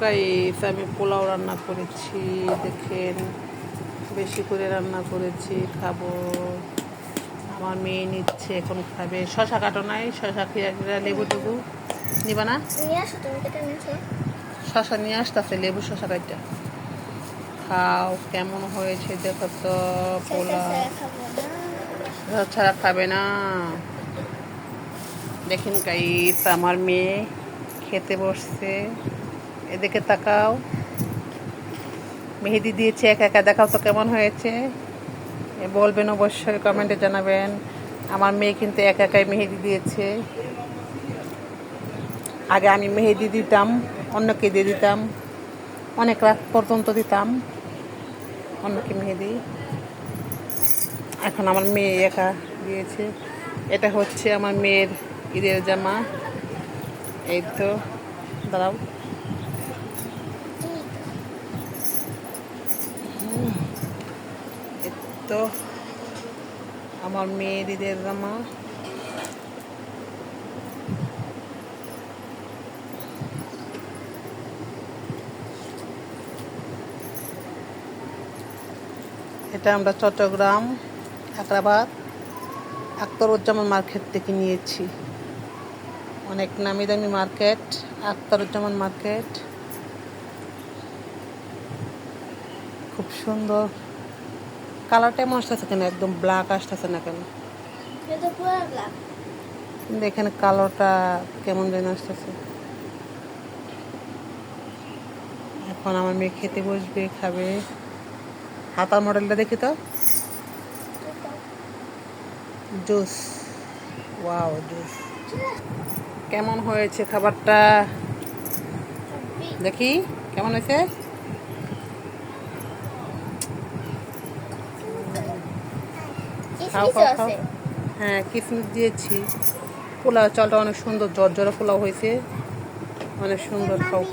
Guys, আমি পোলাও রান্না করেছি। দেখেন, বেশি করে রান্না করেছি, খাবো। আমার মেয়ে নিচ্ছে, এখন খাবে। শশা কাটো নাই? শশা খেয়ে লেবু টেবু নিবা না? শশা নিয়ে আসতেছে, লেবু শশা কাটটা খাও। কেমন হয়েছে দেখো তো পোলাও। ছাড়া খাবে না। দেখেন গাইস, আমার মেয়ে খেতে বসছে। এদিকে তাকাও। মেহেদি দিয়েছে একা একা, দেখাও তো কেমন হয়েছে। বলবেন, অবশ্যই কমেন্টে জানাবেন। আমার মেয়ে কিন্তু একা একাই মেহেদি দিয়েছে। আগে আমি মেহেদি দিতাম, অন্যকে দিয়ে দিতাম, অনেক রাত পর্যন্ত দিতাম অন্যকে মেহেদি। এখন আমার মেয়ে একা দিয়েছে। এটা হচ্ছে আমার মেয়ের ঈদের জামা। এই তো, দাঁড়াও। এই তো আমার মেয়ের ঈদের জামা। এটা আমরা চট্টগ্রাম আগ্রাবাদ আখতারুজ্জামান মার্কেট থেকে নিয়েছি। অনেক নামি দামি মার্কেট, আখতারুজ্জামান মার্কেট। খুব সুন্দর। কালারটা এমন আসতেছে কেন? একদম ব্ল্যাক আসতেছে না কেন? কিন্তু এখানে কালারটা কেমন যেন আসতেছে। এখন আমার মেয়ে খেতে বসবে, খাবে। হাতার মডেলটা দেখি তো। Juice, wow juice. কেমন হয়েছে খাবারটা? দেখি কেমন হয়েছে। খাও খাও খাও। হ্যাঁ, কিসমিস দিয়েছি। পোলাও চালটা অনেক সুন্দর, জর্জরা পোলাও হয়েছে, অনেক সুন্দর। খাও।